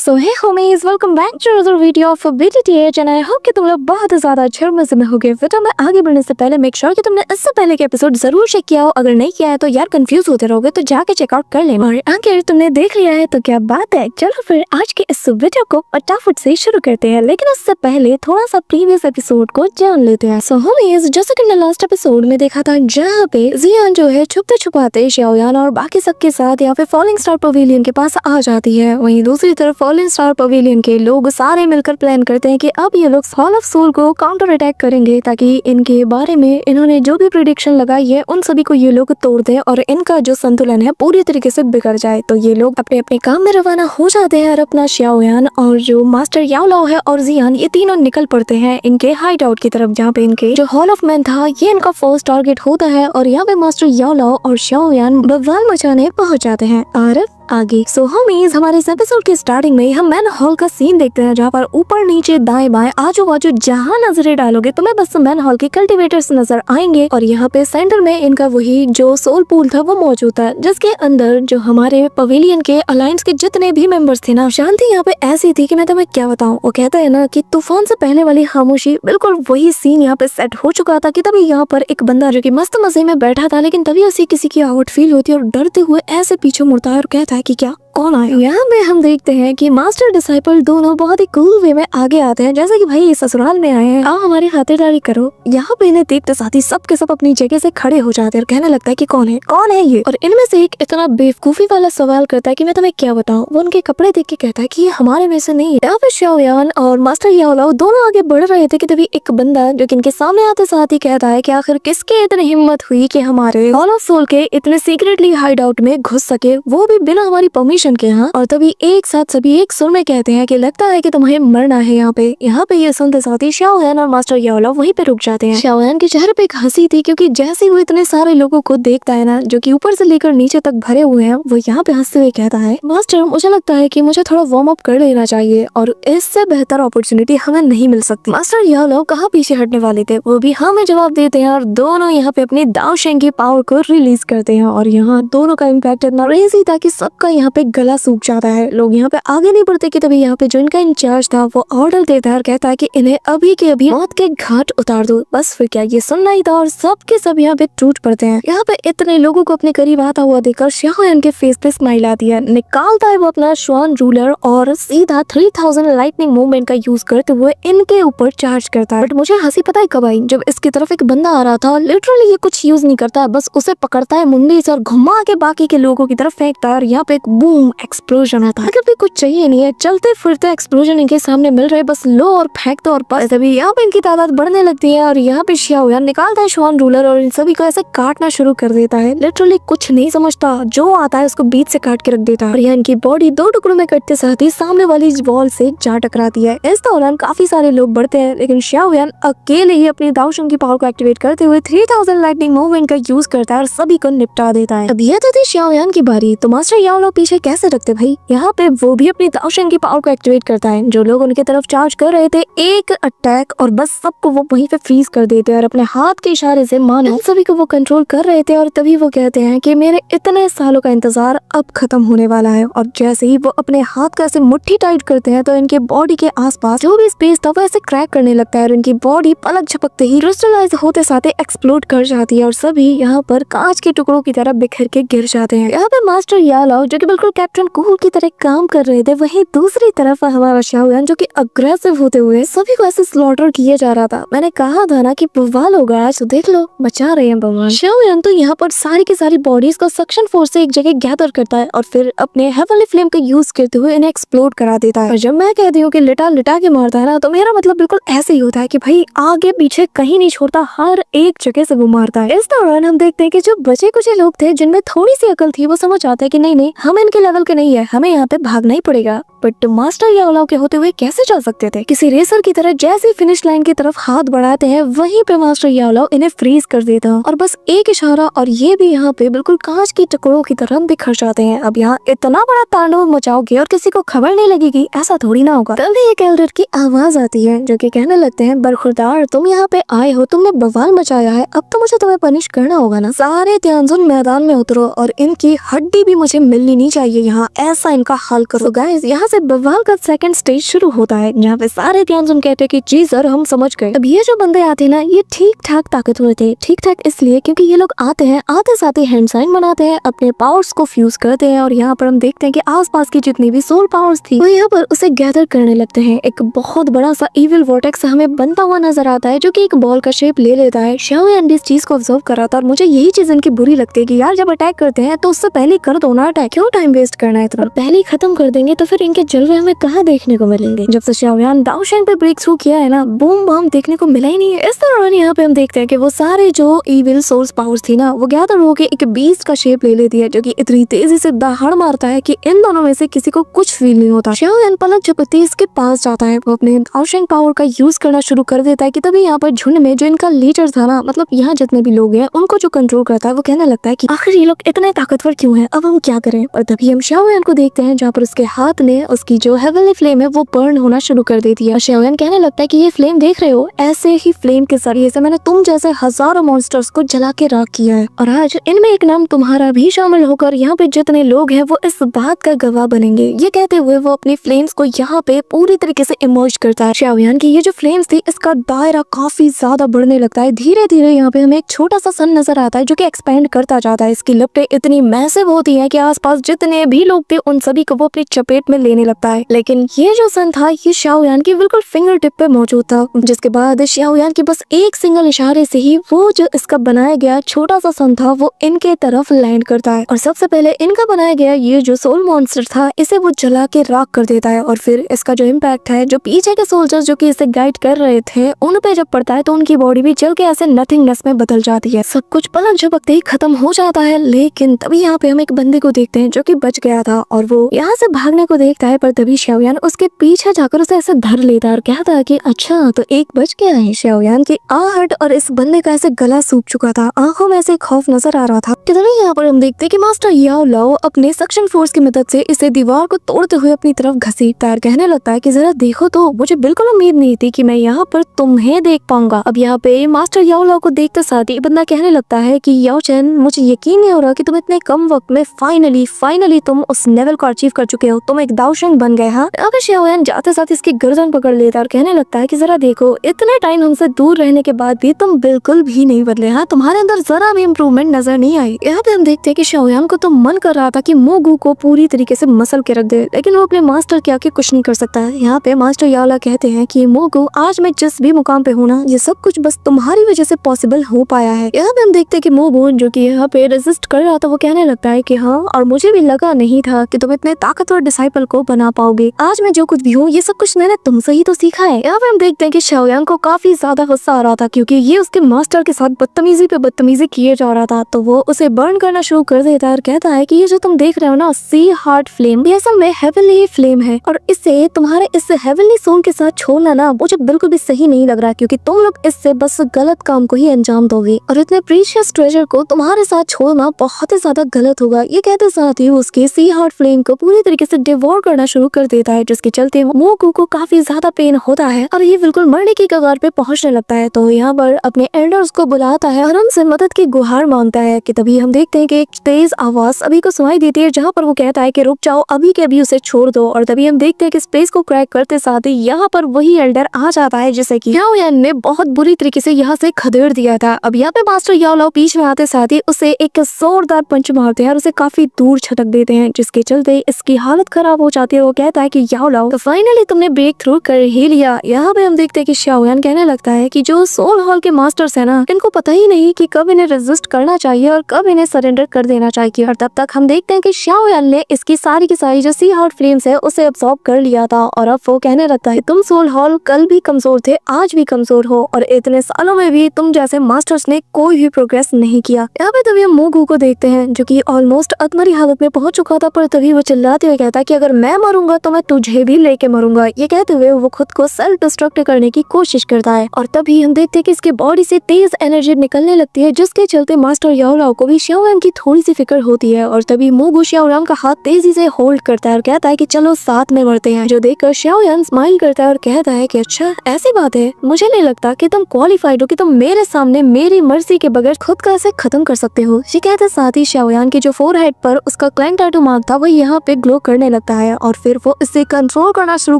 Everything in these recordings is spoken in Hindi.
So hey homies, welcome back to another video of BTTH and I hope कि तुम लोग बहुत ज़्यादा अच्छे और मजे में होगे। वीडियो में आगे बढ़ने से पहले मेक श्योर कि तुमने इससे पहले के एपिसोड जरूर चेक किया हो। अगर नहीं किया है तो यार कंफ्यूज होते रहोगे, तो जाके चेकआउट कर लेना। और अगर तुमने देख लिया है तो क्या बात है। चलो फिर आज के इस वीडियो को फटाफट से शुरू करते हैं, लेकिन उससे पहले थोड़ा सा प्रीवियस एपिसोड को जान लेते हैं। सो होमीज, जैसे कि हमने लास्ट एपिसोड में देखा था, जहाँ पे जियान जो है छुपते छुपाते शाओयान और बाकी सबके साथ यहाँ पे फॉलिंग स्टार पवेलियन के पास आ जाती है। वहीं दूसरी तरफ फॉलिंग स्टार पवेलियन के लोग सारे मिलकर प्लान करते हैं कि अब ये लोग हॉल ऑफ सोल को काउंटर अटैक करेंगे, ताकि इनके बारे में इन्होंने जो भी प्रेडिक्शन लगाई है उन सभी को ये लोग तोड़ दें और इनका जो संतुलन है पूरी तरीके से बिगड़ जाए। तो ये लोग अपने अपने काम में रवाना हो जाते हैं और अपना शाओयान और जो मास्टर याओ लाओ है और जियान, ये तीनों निकल पड़ते हैं इनके हाइड आउट की तरफ, जहाँ पे इनके जो हॉल ऑफ मैन था ये इनका फर्स्ट टारगेट होता है। और यहाँ पे मास्टर याओ लाओ और शाओयान बवाल मचाने पहुंच जाते हैं। और आगे सो होमीज, हमारे इस एपिसोड के स्टार्टिंग में हम मैन हॉल का सीन देखते हैं, जहाँ पर ऊपर नीचे दाएं बाएं आजू बाजू जहाँ नजरें डालोगे तुम्हें बस मैन हॉल के कल्टीवेटर्स नजर आएंगे। और यहाँ पे सेंटर में इनका वही जो सोल पूल था वो मौजूद था, जिसके अंदर जो हमारे पवेलियन के अलायंस के जितने भी मेंबर्स थे ना, शांति यहाँ पे ऐसी थी कि मैं तुम्हें क्या बताऊं। वो कहता है ना कि तूफान से पहले वाली खामोशी, बिल्कुल वही सीन यहाँ पे सेट हो चुका था कि तभी यहाँ पर एक बंदा जो कि मस्त मजे में बैठा था, लेकिन तभी उसी किसी की आवट फील होती है और डरते हुए ऐसे पीछे मुड़ता है और कहता है कि क्या कौन आया। यहाँ पे हम देखते हैं कि मास्टर डिसाइपल दोनों बहुत ही कूल वे में आगे आते हैं, जैसे कि भाई इस ससुराल में आए हैं, आओ हमारी खातिरदारी करो। यहाँ पे इन्हें देखते साथ ही सब के सब अपनी जगह से खड़े हो जाते हैं और कहने लगता है कि कौन है ये। और इनमें से एक इतना बेवकूफी वाला सवाल करता है कि मैं तुम्हें क्या बताऊं। वो उनके कपड़े देख के कहता है कि ये हमारे में से नहीं है। यहाँ पे शाओयान और मास्टर याओ लाओ दोनों आगे बढ़ रहे थे कि तभी एक बंदा जो कि इनके सामने आते साथ ही कहता है कि आखिर किसके इतनी हिम्मत हुई कि हमारे हॉल ऑफ सोल के इतने सीक्रेटली हाइड आउट में घुस सके, वो भी बिना हमारी परमिशन के। और तभी एक साथ सभी एक सुर में कहते हैं कि लगता है कि तुम्हें मरना है। यहाँ पे ये सुनते साथ ही शाओयान और मास्टर याओ लाओ वहीं पे रुक जाते हैं। शाओयान के चेहरे पे एक हंसी थी, क्योंकि जैसे वो इतने सारे लोगों को देखता है ना, जो कि ऊपर से लेकर नीचे तक भरे हुए हैं, वो यहाँ पे हंसते हुए कहता है, मास्टर मुझे लगता है कि मुझे थोड़ा वार्म अप कर लेना चाहिए और इससे बेहतर अपॉर्चुनिटी हमें नहीं मिल सकती। मास्टर याओ लाओ कहाँ पीछे हटने वाले थे, वो भी हाँ में जवाब देते हैं और दोनों यहाँ पे अपनी दाओ शेंग की पावर को रिलीज करते हैं। और यहाँ दोनों का इम्पैक्ट इतना क्रेजी था कि सबका यहाँ पे गला सूख जाता है। लोग यहाँ पे आगे नहीं बढ़ते कि तभी यहाँ पे जो इनका इंचार्ज था वो ऑर्डर देता है और कहता है कि इन्हें अभी के अभी मौत के घाट उतार दो। बस फिर क्या ये सुनना ही था और सबके सब यहाँ पे टूट पड़ते हैं। यहाँ पे इतने लोगों को अपने करीब आता हुआ देखकर शाओयान के फेस पे स्माइल आती है। निकालता है वो अपना श्वान रूलर और सीधा 3000 लाइटनिंग मूवमेंट का यूज करते हुए इनके ऊपर चार्ज करता है। बट मुझे हंसी पता है कब आई, जब इसकी तरफ एक बंदा आ रहा था। लिटरली ये कुछ यूज नहीं करता, बस उसे पकड़ता है मुंडी से और घुमा के बाकी के लोगों की तरफ फेंकता है और यहाँ पे एक बूम एक्सप्लोजन आता है। अगर भी कुछ चाहिए नहीं है, चलते फिरते एक्सप्लोजन इनके सामने मिल रहे, बस लो और फेंक दो। और बस तभी यहाँ पे इनकी तादाद बढ़ने लगती है और यहाँ पे शाओयान निकालता है श्वान रूलर और इन सभी को ऐसे काटना शुरू कर देता है। लिटरली कुछ नहीं समझता, जो आता है उसको बीच से काट के रख देता है। और यहाँ इनकी बॉडी दो टुकड़ों में कटते साथ ही सामने वाली वॉल से जा टकराती है। इस दौरान काफी सारे लोग बढ़ते हैं, लेकिन शाओयान अकेले ही अपनी दाओ शेंग की पावर को एक्टिवेट करते हुए 3000 लाइटनिंग मूवमेंट का यूज करता है और सभी को निपटा देता है। अब यह तो थी शाओयान की बारी, तो मास्टर याओ लाओ पीछे कैसे रखते भाई। यहाँ पे वो भी अपनी दाओ शेंग की पावर को एक्टिवेट करता है। जो लोग उनके तरफ चार्ज कर रहे थे एक अटैक और बस सबको वो वहीं पे फ्रीज कर देते हैं और अपने हाथ के इशारे से मानो सभी को वो कंट्रोल कर रहे थे। और तभी वो कहते हैं कि मेरे इतने सालों का इंतजार अब खत्म होने वाला है। और जैसे ही वो अपने हाथ का ऐसे मुट्ठी टाइट करते हैं तो इनके बॉडी के आसपास जो भी स्पेस था वो ऐसे क्रैक करने लगता है और इनकी बॉडी पलक झपकते ही क्रिस्टलाइज होते साथ एक्सप्लोड कर जाती है और सभी यहाँ पर कांच के टुकड़ों की तरह बिखर के गिर जाते हैं। यहाँ पे मास्टर याओ लाओ जो कि बिल्कुल कैप्टन कूल की तरह काम कर रहे थे, वहीं दूसरी तरफ हमारा शाओयान जो कि अग्रेसिव होते हुए सभी को ऐसे स्लॉटर किए जा रहा था। मैंने कहा था ना कि बवाल होगा आज, तो देख लो बचा रहे हैं बवाल। शाओयान तो यहाँ पर सारी की सारी बॉडीज को सक्शन फोर्स से एक जगह गैदर करता है और फिर अपने हेवनली फ्लेम का यूज करते हुए इन्हें एक्सप्लोड करा देता है। और जब मैं कहती हूँ कि लिटा लिटा के मारता है ना, तो मेरा मतलब बिल्कुल ऐसे ही होता है कि भाई आगे पीछे कहीं नहीं छोड़ता, हर एक जगह से वो मारता है। इस दौरान हम देखते हैं कि जो बचे कुछ लोग थे जिनमें थोड़ी सी अकल थी, वो समझ आते हैं कि नहीं हम इनके लेवल के नहीं है, हमें यहाँ पे भागना ही पड़ेगा। बट मास्टर याओ लाओ के होते हुए कैसे चल सकते थे। किसी रेसर की तरह जैसे फिनिश लाइन की तरफ हाथ बढ़ाते हैं, वहीं पे मास्टर याओ लाओ इन्हें फ्रीज कर देता है और बस एक इशारा और ये भी यहाँ पे बिल्कुल कांच की टुकड़ों की तरह बिखर जाते हैं। अब यहाँ इतना बड़ा तांडव मचाओगे और किसी को खबर नहीं लगेगी, ऐसा थोड़ी ना होगा। तभी एक एल्डर की आवाज आती है जो कि कहने लगते हैं, बरखुरदार तुम यहाँ पे आए हो, तुमने बवाल मचाया है, अब तो मुझे तुम्हें पनिश करना होगा ना। सारे त्यानजुन मैदान में उतरो और इनकी हड्डी भी मुझे मिलनी नहीं चाहिए यहाँ ऐसा इनका हल करो। गाइस यहाँ से बवाल का सेकंड स्टेज शुरू होता है जहाँ पे सारे ध्यान सुन कहते हैं कि जी सर हम समझ गए। अब ये जो बंदे आते हैं ना ये ठीक ठाक ताकतवर थे। ठीक ठाक इसलिए क्योंकि ये लोग आते हैं, आते साथ ही हैंड साइन बनाते हैं, अपने पावर्स को फ्यूज करते हैं और यहाँ पर हम देखते हैं कि आसपास की जितनी भी सोल पावर्स थी वो यहाँ पर उसे गैदर करने लगते हैं। एक बहुत बड़ा सा इविल वॉर्टेक्स हमें बनता हुआ नजर आता है जो कि एक बॉल का शेप ले लेता है। शाओ यान भी इस चीज को ऑब्जर्व कर रहा था और मुझे यही चीज इनकी बुरी लगती है कि यार जब अटैक करते हैं तो उससे पहले कर दो ना अटैक, क्यों टाइम वेस्ट करना है इतना, पहले ही खत्म कर देंगे तो फिर इनके जलवे हमें कहाँ देखने को मिलेंगे। जब से शाओ यान दाओशेंग पे ब्रेक थ्रू किया है ना बूम बम देखने को मिला ही नहीं है। इस दौरान यहाँ पे हम देखते हैं कि वो सारे जो इविल सोल्स पावर्स थी ना वो गैदर होके एक बीस्ट का शेप ले लेती है जो कि इतनी तेजी से दहाड़ मारता है कि इन दोनों में से किसी को कुछ फील नहीं होता। शाओ यान पलक झपकते इसके पास जाता है, वो अपने दाओशेंग पावर का यूज करना शुरू कर देता है कि तभी यहाँ पर झुंड में जो इनका लीडर था ना, मतलब यहाँ जितने भी लोग हैं उनको जो कंट्रोल करता है वो कहने लगता है कि आखिर ये लोग इतने ताकतवर क्यों हैं, अब हम क्या करें। और तभी हम शाओ यान को देखते हैं जहाँ पर उसके हाथ में उसकी जो हेवनली फ्लेम है वो बर्न होना शुरू कर देती है। शाओ यान कहने लगता है कि ये फ्लेम देख रहे हो, ऐसे ही फ्लेम के जरिए से मैंने तुम जैसे हजारों मॉन्स्टर्स को जला के राख किया है और आज इनमें एक नाम तुम्हारा भी शामिल होकर यहाँ पे जितने लोग हैं वो इस बात का गवाह बनेंगे। ये कहते हुए वो अपनी फ्लेम्स को यहाँ पे पूरी तरीके से इमर्ज करता है। शाओ यान की ये जो फ्लेम्स थी इसका दायरा काफी ज्यादा बढ़ने लगता है। धीरे धीरे यहाँ पे हमें एक छोटा सा सन नजर आता है जो कि एक्सपेंड करता जाता है। इसकी लपटें इतनी मैसिव होती हैं कि आसपास जितने भी लोग थे उन सभी को वो अपनी चपेट में लेने लगता है। लेकिन ये जो सन था ये शाओ यान की बिल्कुल फिंगर टिप पे मौजूद था, जिसके बाद शाओ यान की बस एक सिंगल इशारे से ही वो जो इसका बनाया गया छोटा सा सन था वो इनके तरफ लैंड करता है और सबसे पहले इनका बनाया गया ये जो सोल मॉन्स्टर था इसे वो जला के राख कर देता है। और फिर इसका जो इम्पैक्ट है जो पीछे के सोल्जर्स जो कि इसे गाइड कर रहे थे उन पे जब पड़ता है तो उनकी बॉडी भी जल के ऐसे नथिंगनेस में बदल जाती है। सब कुछ पलक झपकते ही खत्म हो जाता है। लेकिन तभी यहाँ पे हम एक बंदे को देखते हैं जो कि बच गया था और वो यहाँ से भागने को देखता है, पर तभी शाओ यान उसके पीछे जाकर उसे ऐसे धर लेता है और कहता है कि अच्छा तो एक बच गया है। शाओ यान की आहट और इस बंदे का ऐसे गला सूख चुका था, आंखों में ऐसे खौफ नजर आ रहा था। तभी यहाँ पर हम देखते हैं कि मास्टर याओ लाओ अपने सक्शन फोर्स की मदद से इसे दीवार को तोड़ते हुए अपनी तरफ घसीटता है, कहने लगता है कि जरा देखो तो, मुझे बिल्कुल उम्मीद नहीं थी कि मैं यहाँ पर तुम्हें देख पाऊंगा। अब यहाँ पे मास्टर याओ लाओ को देखते साथ ही बंदा कहने लगता है कि याओ चैन मुझे यकीन नहीं हो रहा कि तुम इतने कम वक्त में फाइनली तुम उस लेवल को अचीव कर चुके हो, तुम एक दाओशेंग बन गए। हाँ अगर शाओ यान जाते साथ इसकी गर्दन पकड़ लेता और कहने लगता है कि जरा देखो इतने टाइम हमसे दूर रहने के बाद भी तुम बिल्कुल भी नहीं बदले, हाँ तुम्हारे अंदर जरा भी इम्प्रूवमेंट नजर नहीं आई। यहाँ पे हम देखते हैं कि शाओ यान को तो मन कर रहा था कि मोगू को पूरी तरीके से मसल के रख दे, लेकिन वो अपने मास्टर के आके कुछ नहीं कर सकता है। यहाँ पे मास्टर याओ लाओ कहते हैं कि मोगू आज मैं जिस भी मुकाम पे हूँ ना ये सब कुछ बस तुम्हारी वजह से पॉसिबल हो पाया है। यहाँ पे हम देखते हैं कि मोगू जो कि यहाँ पे रेजिस्ट कर रहा था वो कहने लगता है कि हाँ और मुझे भी लगा नहीं था कि तुम इतने ताकतवर डिसाइपल को बना पाओगे, आज मैं जो कुछ भी हूँ ये सब कुछ मैंने तुमसे ही तो सीखा है। यहाँ पे हम देखते हैं कि शाओ यान को काफी ज्यादा गुस्सा आ रहा था क्योंकि ये उसके मास्टर के साथ बदतमीजी पे बदतमीजी किए जा रहा था, तो वो उसे बर्न करना शुरू कर देता है और कहता है कि ये जो तुम देख रहे हो ना सी हार्ट फ्लेम ये असल में हेवनली फ्लेम है और इससे तुम्हारे इस हेवनली सोल के साथ छोड़ना ना मुझे बिल्कुल भी सही नहीं लग रहा क्योंकि तुम लोग इससे बस गलत काम को ही अंजाम दोगे और इतने प्रीशियस ट्रेजर को तुम्हारे साथ छोड़ना बहुत ही ज्यादा गलत होगा। ये कहते साथ ही उसके सी हार्ट फ्लेम को पूरी तरीके से डिवोर करना शुरू कर देता है, जिसके चलते मोगू को काफी ज्यादा पेन होता है और ये बिल्कुल मरने की कगार पे पहुंचने लगता है। तो यहाँ पर अपने एल्डर्स को बुलाता है और उनसे मदद की गुहार मांगता है कि तभी हम देखते हैं कि एक तेज आवाज अभी को सुनाई देती है जहाँ पर वो कहता है कि रुक जाओ अभी के अभी उसे छोड़ दो। और तभी हम देखते हैं कि स्पेस को क्रैक करते साथ ही यहाँ पर वही एल्डर आ जाता है जिसे कि याओ यान ने बहुत बुरी तरीके से यहाँ से खदेड़ दिया था। अब यहाँ पे मास्टर याओ लाओ बीच में आते साथ ही उसे एक जोरदार पंच मारते हैं और उसे काफी दूर छटक देते हैं, जिसके चलते इसकी हालत खराब हो जाती है। वो कहता है कि याओ लाओ तो फाइनली तुमने ब्रेक थ्रू कर ही लिया। यहाँ पे हम देखते हैं कि शाओ यान कहने लगता है कि जो सोल हॉल के मास्टर्स है ना इनको पता ही नहीं कि कब इन्हें रेजिस्ट करना चाहिए और कब इन्हें सरेंडर कर देना चाहिए। और तब तक हम देखते हैं कि शाओ यान ने इसकी सारी की सारी जो सी हार्ट फ्लेम्स है उसे अब्सॉर्ब कर लिया था और अब वो कहने लगता है तुम सोल हॉल कल भी कमजोर थे आज भी कमजोर हो और इतने सालों में भी तुम जैसे मास्टर्स ने कोई भी प्रोग्रेस नहीं किया। यहाँ पे तभी हम मोगू को देखते हैं जो कि ऑलमोस्ट अधमरी हालत में पहुंच चुका था, पर तभी वो चिल्लाते हुए कहता है कि अगर मैं मरूंगा तो मैं तुझे भी लेके मरूंगा। ये कहते हुए वो खुद को सेल्फ डिस्ट्रक्ट करने की कोशिश करता है और तभी हम देखते हैं कि इसके बॉडी से तेज एनर्जी निकलने लगती है, जिसके चलते मास्टर याओ लाओ को भी शाओ यान की थोड़ी सी फिक्र होती है। और तभी मोगू शाओ यान का हाथ तेजी से होल्ड करता है और कहता है कि चलो साथ में मरते हैं, जो देखकर शाओ यान स्माइल करता है और कहता है कि अच्छा ऐसी बात है, मुझे नहीं लगता कि तुम क्वालिफाइड हो कि तुम मेरे सामने मेरी मर्जी के बगैर खुद का ऐसे खत्म कर सकते हो। ये कहते साथ ही शाओ यान की जो फोरहेड पर उसका क्लैंक टैटू मार्क था वो यहाँ पे ग्लो करने लगता है और फिर वो इसे कंट्रोल करना शुरू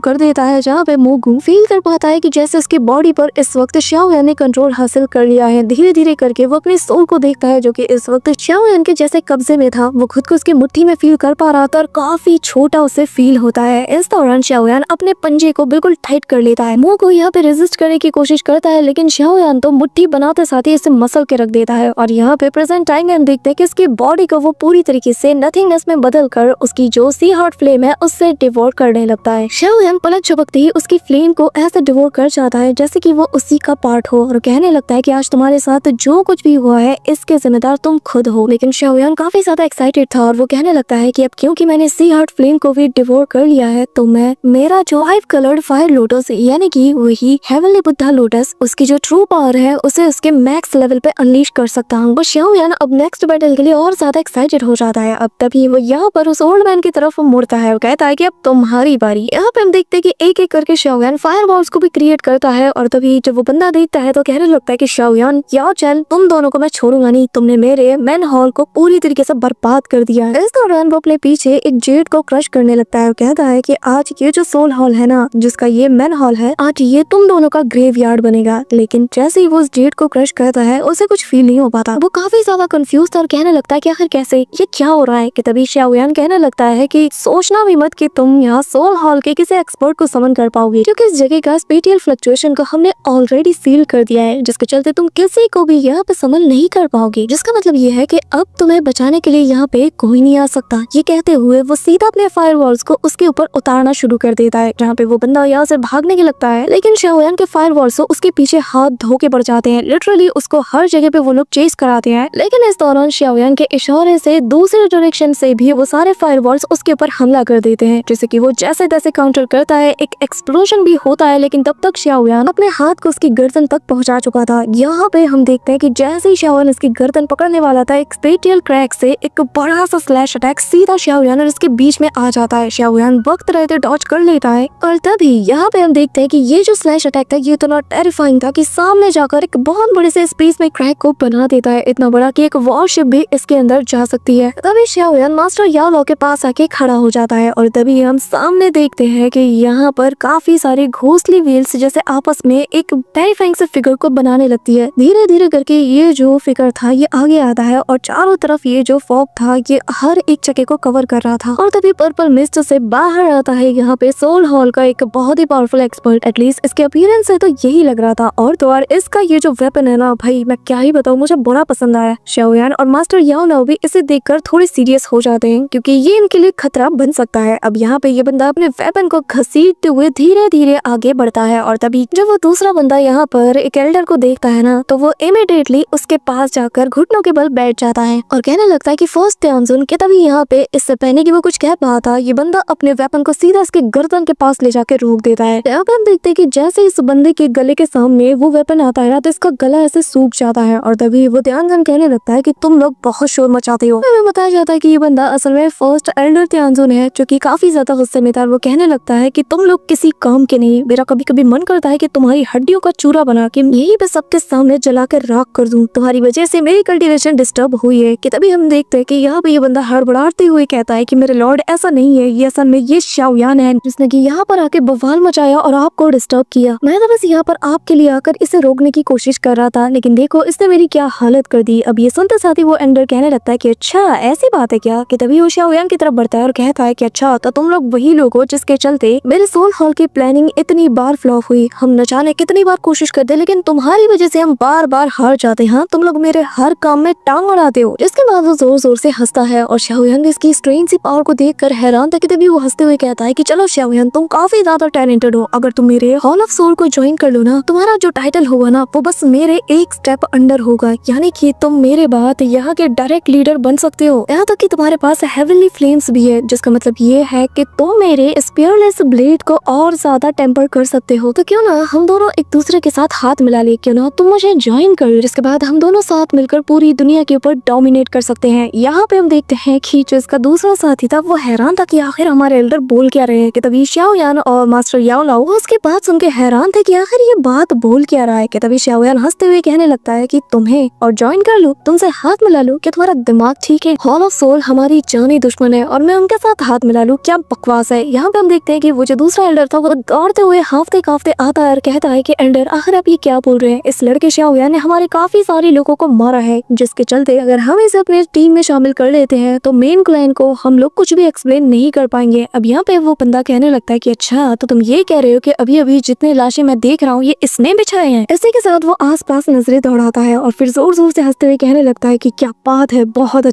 कर देता है, जहाँ पे मोगू फील कर पाता है कि जैसे उसकी बॉडी पर इस वक्त शाओयान ने कंट्रोल हासिल कर लिया है। धीरे धीरे करके वो अपने सोल को देखता है जो कि इस वक्त शाओयान के जैसे कब्जे में था। वो खुद को उसकी मुट्ठी में फील कर पा रहा था और काफी छोटा उसे फील होता है। इस दौरान शाओयान अपने पंजे को बिल्कुल टाइट कर लेता है। मोगू यहाँ पे रेजिस्ट करने की कोशिश करता है, लेकिन शाओयान तो मुट्ठी बनाते साथ ही इसे मसल के रख देता है। और यहाँ पे प्रेजेंट टाइम में हम देखते हैं कि इसकी बॉडी को वो पूरी तरीके से नथिंगनेस में बदल कर उसकी जो सी हार्ट फ्लेम है उससे डिवोर करने लगता है। शाओयान पलक झपकते ही उसकी फ्लेम को ऐसे डिवोर कर जाता है जैसे कि वो उसी का पार्ट हो और कहने लगता है कि आज तुम्हारे साथ जो कुछ भी हुआ है इसके जिम्मेदार तुम खुद हो। लेकिन शाओयान काफी ज्यादा एक्साइटेड था और वो कहने लगता है कि अब क्योंकि मैंने सी हार्ट फ्लेम को भी डिवोर कर लिया है तो मैं मेरा जो 5 कलर्ड फायर लोटस यानी कि वही हेवनली बुद्धा लोटस उसकी जो ट्रू पावर है उसे उसके मैक्स लेवल पे अनलीश कर सकता हूँ। वो शाओयान अब नेक्स्ट बैटल के लिए और ज्यादा एक्साइटेड हो जाता है। अब तभी वो यहाँ पर उस ओल्ड मैन की तरफ मुड़ता है और कहता है कि अब तुम्हारी बारी। यहाँ पे हम देखते हैं कि एक एक करके शाओयान फायर बॉल्स को भी क्रिएट करता है और तभी जब वो बंदा देखता है तो कहने लगता है कि शाओयान याओ चैन तुम दोनों को मैं छोड़ूंगा नहीं, तुमने मेरे मैन हॉल को पूरी तरीके से बर्बाद कर दिया है। इस दौरान वो अपने पीछे एक जेड को क्रश करने लगता है और कहता है कि आज ये जो सोल हॉल है ना जिसका ये मैन हॉल है, आज ये तुम दोनों का ग्रेवयार्ड बनेगा। लेकिन जैसे ही वो उस जेड को क्रश करता है उसे कुछ फील नहीं हो पाता। वो काफी ज्यादा कंफ्यूज था और कहने लगता है कि आखिर कैसे ये क्या हो रहा है। कि तभी शाओयान कहने लगता है कि सोचना भी मत कि तुम यहाँ सोल हॉल के किसी एक्सपर्ट को समन कर पाओगे, क्योंकि इस जगह का स्पेटियल फ्लक्चुएशन को हमने ऑलरेडी सील कर दिया है, जिसके चलते तुम किसी को भी यहाँ पे समन नहीं कर पाओगे। जिसका मतलब ये है कि अब तुम्हें बचाने के लिए यहाँ पे कोई नहीं आ सकता। ये कहते हुए वो सीधा अपने फायर वॉल्स को उसके ऊपर उतारना शुरू कर देता है, जहाँ पे वो बंदा यहाँ से भागने के लगता है। लेकिन शाओयान के फायर वॉल्स उसके पीछे हाथ धो के पड़ जाते हैं। लिटरली उसको हर जगह पे वो लोग चेस कराते हैं। लेकिन इस दौरान शाओयान के इशारे से दूसरे डायरेक्शन से भी वो सारे फायर वॉल्स उसके ऊपर हमला कर देते हैं, जैसे कि वो जैसे तैसे काउंटर करता है। एक एक्सप्लोजन भी होता है, लेकिन तब तक शाओयान अपने हाथ को उसकी गर्दन तक पहुंचा चुका था। यहाँ पे हम देखते हैं कि जैसे ही शाओयान इसकी गर्दन पकड़ने वाला था, एक स्पेटियल क्रैक से एक बड़ा सा स्लैश अटैक सीधा शाओयान और इसके बीच में आ जाता है। शाओयान वक्त रहते डॉज कर लेता है और तभी यहाँ पे हम देखते हैं कि ये जो स्लैश अटैक था ये इतना टेरिफाइंग था कि सामने जाकर एक बहुत बड़े से स्पेस में क्रैक को बना देता है, इतना बड़ा कि एक वॉरशिप भी इसके अंदर जा सकती है। तभी शाओयान मास्टर याओ लाओ के पास आके खड़ा हो जाता है और तभी हम सामने देखते हैं कि यहाँ पर काफी सारे घोंसली व्हील्स जैसे आपस में एक टेरिफाइंग से फिगर को बनाने लगती है। धीरे धीरे करके ये जो फिगर था ये आगे आता है और चारों तरफ ये जो फॉग था ये हर एक जगह को कवर कर रहा था। और तभी पर्पल मिस्ट से बाहर आता है यहाँ पे सोल हॉल का एक बहुत ही पावरफुल एक्सपर्ट। एटलीस्ट इसके अपीयरेंस से तो यही लग रहा था। और तो और इसका ये जो वेपन है ना भाई मैं क्या ही बताऊं, मुझे बड़ा पसंद आया। शाओयान और मास्टर याओ लाओ भी इसे देखकर थोड़े सीरियस हो जाते हैं क्योंकि ये इनके लिए खतरा बन सकता है। अब यहाँ पे ये बंदा अपने वेपन को घसीटते हुए धीरे धीरे आगे बढ़ता है और तभी जब वो दूसरा बंदा यहाँ पर एक एल्डर को देखता है ना तो वो इमीडिएटली उसके पास जाकर घुटनों के बल बैठ जाता है और कहने लगता है कि फर्स्ट ध्यान सुन के। तभी यहाँ पे इससे पहले कि वो कुछ कह पाता था ये बंदा अपने वेपन को सीधा इसके गर्दन के पास ले जाकर रोक देता है। यहाँ पे हम देखते हैं कि जैसे इस बंदे के गले के सामने वो वेपन आता है तो इसका गला ऐसे सूख जाता है और तभी वो ध्यान कहने लगता है कि तुम लोग बहुत शोर मचाते हो। हमें बताया जाता है कि ये बंदा असल में फर्स्ट एल्डर ध्यान है जो कि काफी ज्यादा गुस्से में था। वो कहने लगता है कि तुम लोग किसी काम के नहीं, मेरा कभी कभी मन करता है कि तुम्हारी हड्डियों का चूरा बना के यही पे सबके सामने जलाकर राख कर दूं, तुम्हारी वजह से मेरी कल्टीवेशन डिस्टर्ब हुई है। कि तभी हम देखते हैं कि यहाँ पे ये बंदा हड़बड़ाते हुए कहता है कि मेरे लॉर्ड ऐसा नहीं है, ये असल में ये शाओयान है जिसने कि यहाँ पर आके बवाल मचाया और आपको डिस्टर्ब किया। मैं तो बस यहाँ पर आपके लिए आकर इसे रोकने की कोशिश कर रहा था, लेकिन देखो इसने मेरी क्या हालत कर दी। अब ये सुनते साथ ही वो एंडर कहने लगता है कि अच्छा ऐसी बात है क्या। कि तभी वो शाओयान की तरफ बढ़ता है और कहता है कि अच्छा तो तुम लोग वही लोग हो जिसके चलते मेरे सोल हॉल की प्लानिंग इतनी बार फ्लॉप हुई। हम न जाने कितनी बार कोशिश करते लेकिन तुम्हारी वजह से हम बार बार हार जाते हैं। तुम लोग मेरे हर काम में टांग अड़ाते हो। जिसके बाद वो जोर जोर से हंसता है और शाओयान इसकी स्ट्रेंज सी पावर को देखकर हैरान था। कि तभी वो हंसते हुए कहता है कि चलो शाओयान तुम काफी ज्यादा टैलेंटेड हो, अगर तुम मेरे हॉल ऑफ सोल को ज्वाइन कर लो ना तुम्हारा जो टाइटल होगा ना वो बस मेरे एक स्टेप अंडर होगा, यानी कि तुम मेरे बाद यहाँ के डायरेक्ट लीडर बन सकते हो। यहाँ तक कि तुम्हारे पास हेवनली फ्लेम्स भी है, जिसका मतलब ये है कि तुम मेरे स्पीयरलेस ब्लेड को और ज्यादा टेम्पर कर सकते हो। तो क्यों ना हम दोनों एक दूसरे के साथ हाथ मिला ले, क्यों ना तुम मुझे ज्वाइन कर, जिसके बाद हम दोनों साथ मिलकर पूरी दुनिया के ऊपर डोमिनेट कर सकते हैं। यहाँ पे हम देखते हैं कि जो इसका दूसरा साथी था वो हैरान था कि आखिर हमारे एल्डर बोल क्या रहे हैं। कि तभी शाओयान और मास्टर याओ लाओ उसके बात सुन के हैरान थे कि आखिर ये बात बोल क्या रहा है। कि तभी शाओयान हंसते हुए कहने लगता है कि तुम्हें और ज्वाइन कर लूं, तुमसे हाथ मिला लूं, क्या तुम्हारा दिमाग ठीक है। हॉल ऑफ सोल हमारी मेरी जानी दुश्मन है और मैं उनके साथ हाथ मिला लूं, क्या बकवास है। यहाँ पे हम देखते हैं कि वो जो दूसरा एल्डर था वो दौड़ते हुए हाफते काफते आता है और कहता है कि एल्डर आखिर आप ये क्या बोल रहे हैं, इस लड़के शाओयान ने हमारे काफी सारे लोगों को मारा है, जिसके चलते अगर हम इसे अपने टीम में शामिल कर लेते हैं तो मेन क्लाइन को हम लोग कुछ भी एक्सप्लेन नहीं कर पाएंगे। अब यहाँ पे वो बंदा कहने लगता है कि अच्छा तो तुम ये कह रहे हो कि अभी अभी जितने लाशें मैं देख रहा हूँ ये इसने बिछाए हैं। इसी के साथ वो आसपास नजरें दौड़ाता है और फिर जोर जोर से हंसते हुए कहने लगता है कि क्या बात है, बहुत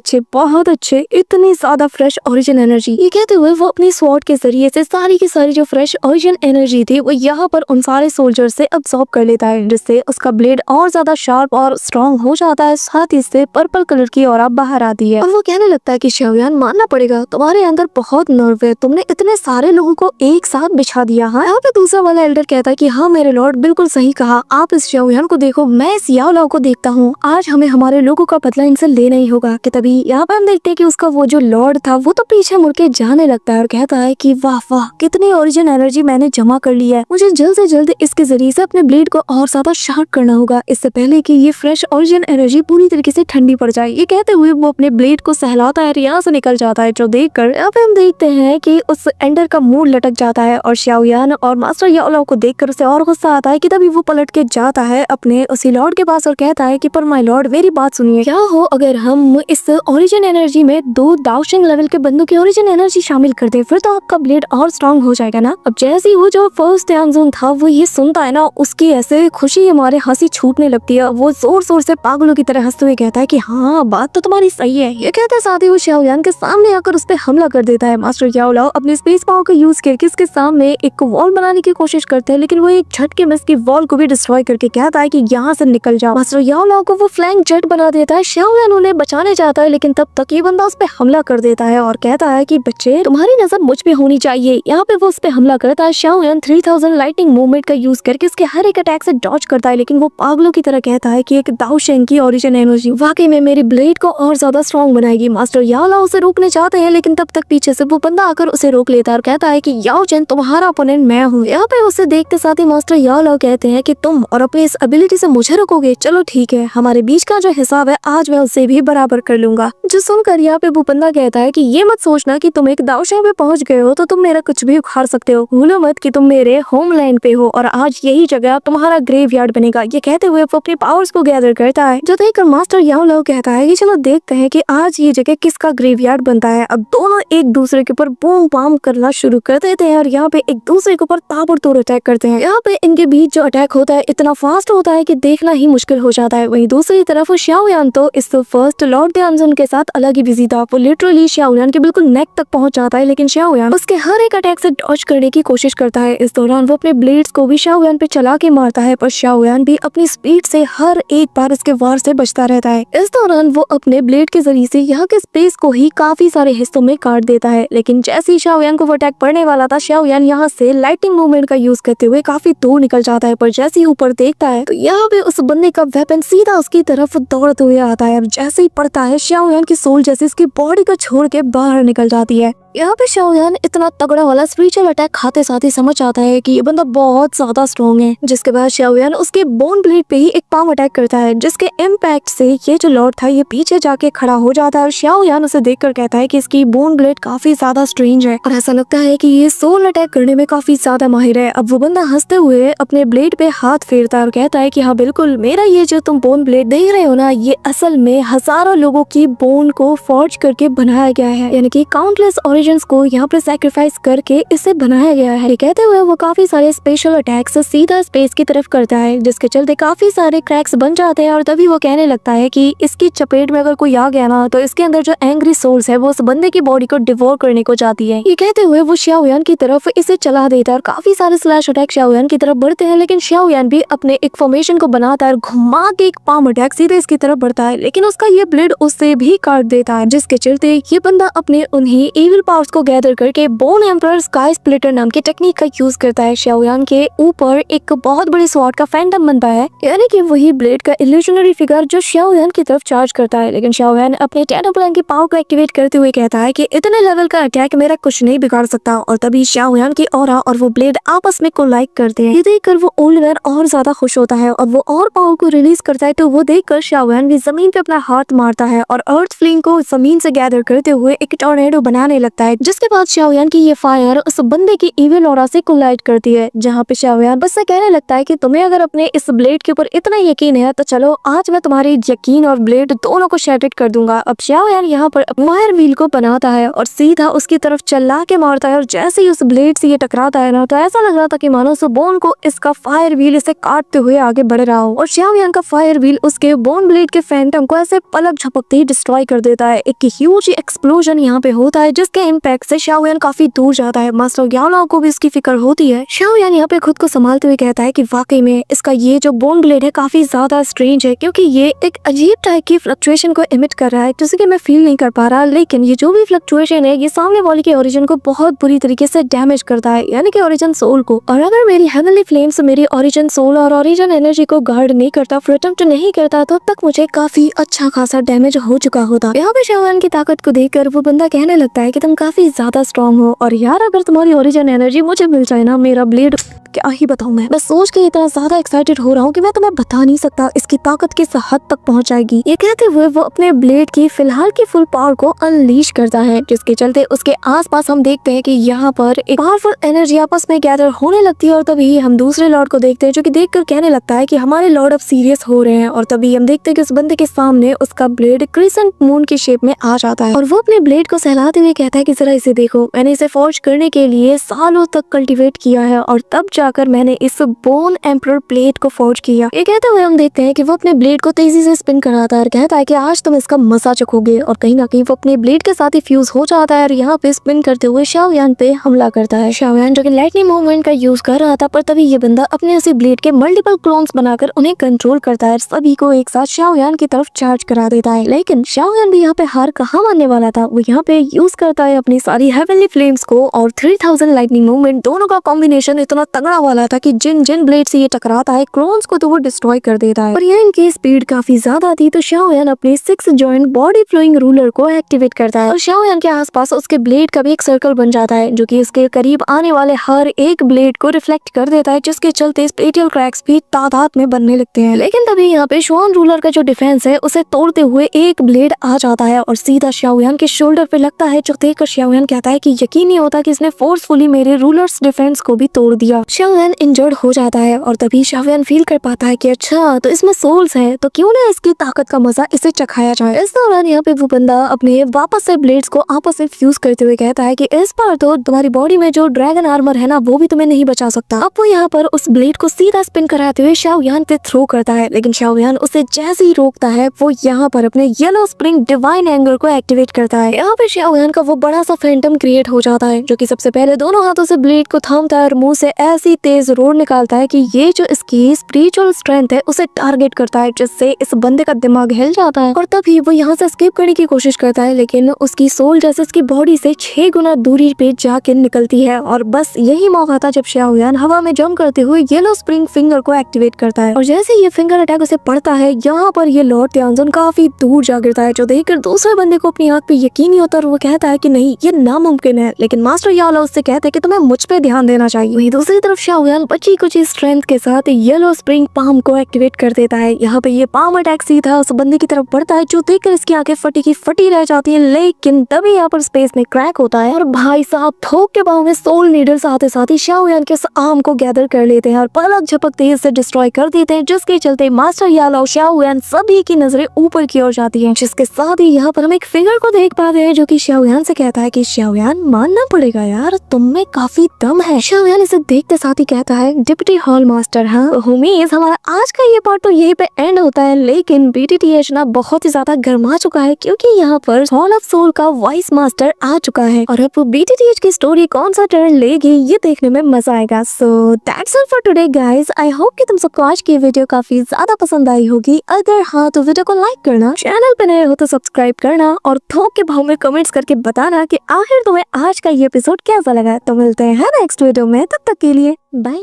अच्छे, इतनी ज्यादा फ्रेश ओरिजिन एनर्जी। ये कहते हुए वो अपनी स्वॉर्ड के जरिए से सारी की सारी जो फ्रेश ओरिजिन एनर्जी थी वो यहाँ पर उन सारे सोल्जर से अब्सॉर्ब कर लेता है, जिससे उसका ब्लेड और ज्यादा शार्प और स्ट्रॉन्ग हो जाता है। साथ ही से पर्पल कलर की ऑरा बाहर आती है और वो कहने लगता है कि शाओयान मानना पड़ेगा, तुम्हारे अंदर बहुत नर्व है, तुमने इतने सारे लोगों को एक साथ बिछा दिया। हाँ, यहाँ पे दूसरा वाला एल्डर कहता है कि हाँ मेरे लॉर्ड, बिल्कुल सही कहा, आप इस शाओयान को देखो, मैं इस याओ लाओ को देखता हूँ, आज हमें हमारे लोगों का बदला इनसे लेना ही होगा। कि तभी यहाँ पे हम देखते हैं कि उसका वो जो लॉर्ड था वो तो पीछे मुड़ के जाने लगता है और कहता है कि वाह वाह, कितनी ओरिजिन एनर्जी मैंने जमा कर ली है, मुझे जल्द से जल्द इसके जरिए से अपने ब्लेड को और ज्यादा शार्प करना होगा, इससे पहले कि ये फ्रेश ओरिजिन एनर्जी पूरी तरीके से ठंडी पड़ जाए। ये कहते हुए वो अपने ब्लेड को सहलाता है, यहाँ से निकल जाता है, जो देखकर यहाँ पे हम देखते हैं कि उस एंडर का मुंह लटक जाता है और शाओयान और मास्टर याओ लाओ को देखकर उसे और गुस्सा आता है। कि तभी वो पलट के जाता है अपने उसी लॉर्ड के पास और कहता है कि पर माय लॉर्ड मेरी बात सुनिए, क्या हो अगर हम इस ओरिजिन एनर्जी में 2 दाओशिंग लेवल के बंदों की ओरिजिन एनर्जी शामिल कर दे, फिर तो आपका ब्लेड और स्ट्रॉन्ग हो जाएगा ना। अब जैसे ही वो जो फर्स्ट त्यांगजोन था वो ये सुनता है ना, उसकी ऐसे खुशी हमारे हंसी छूटने लगती है। वो जोर जोर से पागलों की तरह हंसते हुए कहता है कि हाँ बात तो तुम्हारी सही है। ये कहते साथ ही वो शाओयान के सामने आकर उस पर हमला कर देता है। मास्टर याओ लाओ अपने स्पेस पावर का यूज करके इसके सामने एक वॉल बनाने की कोशिश करते हैं, लेकिन वो एक झटके में इसकी वॉल को भी डिस्ट्रॉय करके कहता है कि यहाँ से निकल जाओ। मास्टर याओ लाओ को वो फ्लैंक जेट बना देता है। शाओयान उन्हें बचाने जाता है, लेकिन तब तक ये बंदा उस पे हमला कर देता है और कहता है कि बच्चे तुम्हारी नजर मुझ पे होनी चाहिए। यहाँ पे वो उस पे हमला करता है। शाओयान 3000 लाइटिंग मूवमेंट का यूज करके उसके हर एक अटैक से डॉज करता है, लेकिन वो पागलों की तरह कहता है कि एक दाओशिंग की ओरिजिन एनर्जी वाकई में मेरी ब्लेड को और ज्यादा स्ट्रॉन्ग बनाएगी। मास्टर याओ लाओ उसे रोकने चाहते हैं, लेकिन तब तक पीछे से वो बंदा आकर उसे रोक लेता है और कहता है कि याओ चेन तुम्हारा ओपोनेंट मैं हूँ। यहाँ पे उसे देखते साथ ही मास्टर याओ लाओ कहते हैं कि तुम और अपनी इस एबिलिटी से मुझे रोकोगे, चलो ठीक है, हमारे बीच का जो हिसाब है आज मैं उससे भी बराबर कर लूंगा। जो सुनकर यहाँ पे वो बंदा कहता है कि ये मत सोचना कि तुम एक दाओशिंग पे पहुंच गए हो तो तुम मेरा कुछ भी उखाड़ सकते हो, भूलो मत कि तुम मेरे होमलैंड पे हो और आज यही जगह तुम्हारा ग्रेवयार्ड बनेगा। ये कहते हुए वो अपनी पावर्स को गैदर करता है, जो देखकर मास्टर याओ लाओ कहता है कि चलो देखते हैं कि आज ये जगह किसका ग्रेवयार्ड बनता है। अब दोनों एक दूसरे के ऊपर बूम बाम करना शुरू कर देते हैं और यहाँ पे एक दूसरे के ऊपर ताबड़तोड़ अटैक करते हैं। यहाँ पे इनके बीच जो अटैक होता है इतना फास्ट होता है कि देखना ही मुश्किल हो जाता है। वहीं दूसरी तरफ शाओयान तो इस फर्स्ट लॉर्ड त्यांगजोन के साथ अलग ही बिजी था। वो लिटरली शाओयान के बिल्कुल नेक तक पहुंच जाता है, लेकिन शाओयान उसके हर एक अटैक से डॉज करने की कोशिश करता है। इस दौरान वो अपने ब्लेड्स को भी शाओयान पे चला के मारता है, पर शाओयान भी अपनी स्पीड से हर एक बार इसके वार से बचता रहता है। इस दौरान वो अपने ब्लेड के जरिए से यहाँ के स्पेस को ही काफी सारे हिस्सों में काट देता है, लेकिन जैसे ही शाओयान को वो अटैक पड़ने वाला था, शाओयान यहाँ से लाइटिंग मूवमेंट का यूज करते हुए काफी दूर निकल जाता है। पर जैसे ही ऊपर देखता है तो यहाँ पे उस बंदे का वेपन सीधा उसकी तरफ दौड़ते हुए आता है। अब जैसे ही पड़ता है शाओयान की सोल जैसे इसकी बॉडी को छोड़ के बाहर निकल जाती है। यहाँ पे शाओयान इतना तगड़ा वाला स्पिरिचुअल अटैक खाते साथ ही समझ आता है कि ये बंदा बहुत ज्यादा स्ट्रॉन्ग है, जिसके बाद शाओयान उसके बोन ब्लेड पे ही एक पाम अटैक करता है, जिसके इम्पैक्ट से ये जो लॉर्ड था ये पीछे जाके खड़ा हो जाता है और शाओयान उसे देखकर कहता है कि इसकी बोन ब्लेड काफी ज्यादा स्ट्रेंज है और ऐसा लगता है कि ये सोल अटैक करने में काफी ज्यादा माहिर है। अब वो बंदा हंसते हुए अपने ब्लेड पे हाथ फेरता है और कहता है कि हाँ बिल्कुल, मेरा ये जो तुम बोन ब्लेड देख रहे हो ना, ये असल में हजारों लोगों की बोन को फॉर्ज करके बनाया गया है, यानी कि काउंटलेस ओरिजिन्स को यहाँ पर सैक्रिफाइस करके इसे बनाया गया है। कहते हुए वो काफी सारे स्पेशल अटैक्स सीधा स्पेस की तरफ करता है, जिसके चलते काफी सारे क्रैक्स बन जाते हैं और तभी वो कहने लगता है कि इसकी चपेट में अगर कोई आ गया ना तो इसके अंदर जो एंग्री सोल्स है वो उस बंदे की बॉडी को डिवोर करने को जाती है। ये कहते हुए वो शाओयान की तरफ इसे चला देता है और काफी सारे स्लैश अटैक शाओयान की तरफ बढ़ते हैं, लेकिन शाओयान भी अपने एक फॉर्मेशन को बनाता है और घुमा के एक पाम अटैक सीधे इसकी तरफ बढ़ता है, लेकिन उसका ये ब्लेड उससे भी काट देता है, जिसके चलते ये बंदा अपने उन्हीं एविल पावर्स को गैदर करके बोन एम्परर स्काई स्प्लिटर नाम की टेक्निक का यूज करता है। शाओयान के ऊपर एक बहुत बड़ी स्वॉर्ड का फैंटम बनता है, यानी कि वही ब्लेड का इल्यूजनरी फिगर जो शाओयान की तरफ चार्ज करता है। लेकिन शाओयान अपने टैनो प्लान की पावर को एक्टिवेट करते हुए कहता है कि इतने लेवल का अटैक मेरा कुछ नहीं बिगाड़ सकता। और तभी शाओयान की ऑरा और वो ब्लेड आपस में कोलाइड करते हैं। ये देखकर वो ओल्ड मैन और ज्यादा खुश होता है और वो और पावर को रिलीज करता है। तो वो देखकर शाओयान भी जमीन पे अपना हाथ मारता है और अर्थ फ्लेम को जमीन से गैदर करते हुए एक टॉर्नेडो बनाने लगता है, जिसके बाद शाओयान की ये फायर उस बंदे की इविल ऑरा से कोलाइड करती है, जहाँ पे शाओयान बस से कहने लगता है कि तुम्हें अगर अपने इस ब्लेड के ऊपर इतना यकीन है तो चलो आज मैं तुम्हारी यकीन और ब्लेड दोनों को शैटर्ड कर दूंगा। अब शाओयान यहाँ पर फायर व्हील को बनाता है और सीधा उसकी तरफ चला के मारता है और जैसे ही उस ब्लेड से ये टकराता है ना, तो ऐसा लग रहा था कि मानो उस बोन को इसका फायर व्हील इसे काटते हुए आगे बढ़ रहा हो। और शाओयान का फायर व्हील उसके बोन ब्लेड के फैंटम को ऐसे पलक झपकते ही डिस्ट्रॉय कर देता है। एक ह्यूज एक्सप्लोजन यहाँ पे होता है, जिसके इम्पैक्ट से शाओयान काफी दूर जाता है। मास्टर याओलाओ को भी इसकी फिक्र होती है। शाओयान यहाँ पे खुद को संभालते हुए कहता है कि वाकई में इसका ये जो बोन ब्लेड है काफी ज्यादा स्ट्रेंज है, क्योंकि ये एक अजीब टाइप की फ्लक्चुएशन को इमिट कर रहा है, जैसे कि मैं फील नहीं कर पा रहा। लेकिन ये जो भी फ्लक्चुएशन है ये सामने वाले के ओरिजिन को बहुत बुरी तरीके से डैमेज करता है, यानी कि ओरिजिन सोल को। और अगर मेरी हेवनली फ्लेम्स मेरी ओरिजिन सोल और ओरिजिन एनर्जी को गार्ड नहीं करता, अटेम्प्ट नहीं करता, तो अब तक मुझे काफी अच्छा खासा डैमेज हो चुका होता। यहाँ पे शाओयान की ताकत को देखकर वो बंदा कहने लगता है कि तुम काफी ज्यादा स्ट्रॉन्ग हो और यार अगर तुम्हारी ओरिजिन एनर्जी मुझे मिल जाए ना, मेरा ब्लेड क्या ही बताऊं मैं सोच के इतना ज्यादा एक्साइटेड हो रहा हूँ कि मैं तुम्हें बता नहीं सकता इसकी ताकत किस हद तक पहुंच जाएगी। ये कहते हुए वो अपने ब्लेड की फिलहाल की फुल पावर को अनलीश करता है, जिसके चलते उसके आसपास हम देखते हैं कि यहाँ पर एक पावरफुल एनर्जी आपस में गैदर होने लगती है। और तभी हम दूसरे लॉर्ड को देखते हैं जो कि देखकर कहने लगता है कि हमारे लॉर्ड अब सीरियस हो रहे हैं। और तभी हम देखते हैं कि उस बंदे के सामने उसका ब्लेड क्रिसेंट मून की शेप में आ जाता है और वो अपने ब्लेड को सहलाते हुए कहता है कि जरा इसे देखो, मैंने इसे फॉर्ज करने के लिए सालों तक कल्टीवेट किया है और तब जाकर मैंने इस बोन एम्परर प्लेट को फॉर्ज किया। ये कहते हुए हम देखते हैं कि वो अपने ब्लेड को तेजी से स्पिन कराता है और कहता है कि आज तुम इसका मजा चखोगे। और कहीं ना कहीं वो अपने ब्लेड के साथ ही फ्यूज हो जाता है और यहाँ पे स्पिन करते हुए शाओयान पे हमला करता है। शाओयान जो कि लाइटनिंग मूवमेंट का यूज कर रहा था, पर तभी ये बंदा अपने उसी ब्लेड के मल्टीपल क्लोन्स बनाकर उन्हें कंट्रोल करता है, सभी को एक साथ शाओयान की तरफ चार्ज करा देता है। लेकिन शाओयान भी यहाँ पे हार कहाँ मानने वाला था, वो यहाँ पे यूज करता है अपनी सारी हेवनली फ्लेम्स को और 3000 लाइटनिंग मूवमेंट दोनों का कॉम्बिनेशन इतना तगड़ा वाला था कि जिन जिन ब्लेड से ये टकराता है क्लोन्स को तो वो डिस्ट्रॉय कर देता है। और ये इनकी स्पीड काफी ज्यादा थी, तो शाओयान अपने 6 जॉइंट बॉडी फ्लोइंग रूलर को एक्टिवेट करता है और शाओयान के आसपास उसके ब्लेड का भी एक सर्कल बन जाता है जो कि इसके करीब आने वाले हर एक ब्लेड को रिफ्लेक्ट कर देता है, जिसके चलते स्पेटियल क्रैक्स भी तादाद में बनने लगते हैं। लेकिन तभी यहाँ पे शुआन रूलर का जो डिफेंस है उसे तोड़ते हुए एक ब्लेड आ जाता है और सीधा शाओयान के शोल्डर पे लगता है, जो देखकर शाओयान कहता है कि यकीन नहीं होता कि इसने फोर्सफुली मेरे रूलर्स डिफेंस को भी तोड़ दिया। शाओयान इंजर्ड हो जाता है और तभी शाओयान फील कर पाता है कि अच्छा तो इसमें सोल्स है, तो क्यों ना इसकी ताकत का मजा इसे चखाया जाए। इस दौरान यहाँ पे वो बंदा अपने वापस से ब्लेड्स को आपस में फ्यूज करते हुए कहता है कि इस बार तो तुम्हारी बॉडी में जो ड्रैगन आर्मर है ना वो भी तुम्हें नहीं बचा सकता। अब वो यहाँ पर उस ब्लेड को सीधा स्पिन कराते हुए शाओयान पे थ्रो करता है, लेकिन शाओयान उसे जैसे ही रोकता है वो यहाँ पर अपने येलो स्प्रिंग डिवाइन एंगर को एक्टिवेट करता है। यहाँ पे शाओयान का वो बड़ा सा फैंटम क्रिएट हो जाता है जो कि सबसे पहले दोनों हाथों से ब्लेड को थामता है और मुंह से ऐसी तेज रोड निकालता है कि ये जो इसकी स्पिरिचुअल स्ट्रेंथ है उसे टारगेट करता है, जिससे इस बंदे का दिमाग हिल जाता है। और तभी वो यहाँ से एस्केप करने की कोशिश करता है, लेकिन उसकी सोल जैसे उसकी बॉडी से 6 गुना दूरी पे जाके निकलती है। और बस यही मौका था जब शाओयान हवा में जंप करते हुए येलो स्प्रिंग फिंगर को एक्टिवेट करता है और जैसे ये फिंगर अटैक उसे पड़ता है, यहाँ पर ये लॉर्ड त्यानजन काफी दूर जा गिरता है, जो देखकर दूसरे बंदे को अपनी आंख पे यकीन नहीं होता और वो कहता है कि नहीं ये नामुमकिन है। लेकिन मास्टर याओलाओ उससे कहते हैं कि तुम्हें मुझ पे ध्यान देना चाहिए। वहीं दूसरी तरफ शाओयान बची कुछ स्ट्रेंथ के साथ येलो स्प्रिंग पाम को एक्टिवेट कर देता है। यहाँ पे ये पाम अटैक सीधा उस बंदे की तरफ बढ़ता है, जो देखकर इसकी आंखें फटी की फटी रह जाती है। लेकिन तभी यहाँ पर स्पेस में क्रैक होता है और भाई साहब थोक के पाँव में सोल नीडल्स आते साथ ही शाओयान के आर्म को गैदर कर लेते हैं और पलक झपकते ही इसे डिस्ट्रॉय कर देते हैं, जिसके चलते मास्टर याओलाओ शाओयान सभी की नजरें ऊपर की ओर जाती हैं। जिसके साथ ही यहाँ पर हम एक फिगर को देख पाते हैं जो कि शाओयान से कहता है कि शाओयान मानना पड़ेगा यार, तुम में काफी दम है। शाओयान इसे देखते साथ साथ ही कहता है डिप्टी हॉल मास्टर। हाँ उम्मीद हमारा आज का ये पार्ट तो यहीं पे एंड होता है, लेकिन बीटीटीएच ना बहुत ही ज्यादा गर्मा चुका है क्योंकि यहाँ पर हॉल ऑफ सोल का वाइस मास्टर आ चुका है और अब बीटीटीएच की स्टोरी कौन सा टर्न लेगी ये देखने में मजा आएगा। So that's all for today guys. I hope कि तुम सबको आज की वीडियो काफी ज्यादा पसंद आई होगी। अगर हाँ तो वीडियो को लाइक करना, चैनल पे नए हो तो सब्सक्राइब करना और थोक के भाव में कमेंट्स करके बताना कि आखिर तुम्हें आज का ये एपिसोड कैसा लगा। तो मिलते हैं नेक्स्ट वीडियो में, तब तक के लिए बाय।